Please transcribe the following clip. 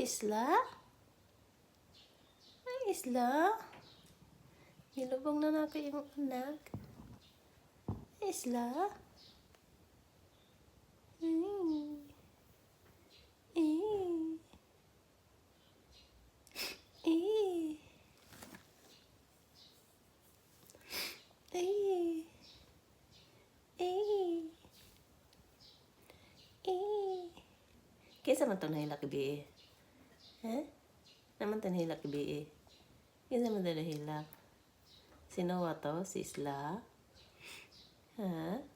Isla? Ay, Isla? Nilubong na nako yung anak. Isla? Kaysa man ito nahilak ibi eh? Naman ito nahilak ibi eh? Kaysa man ito nahilak? Sino to? Si Isla? Ha?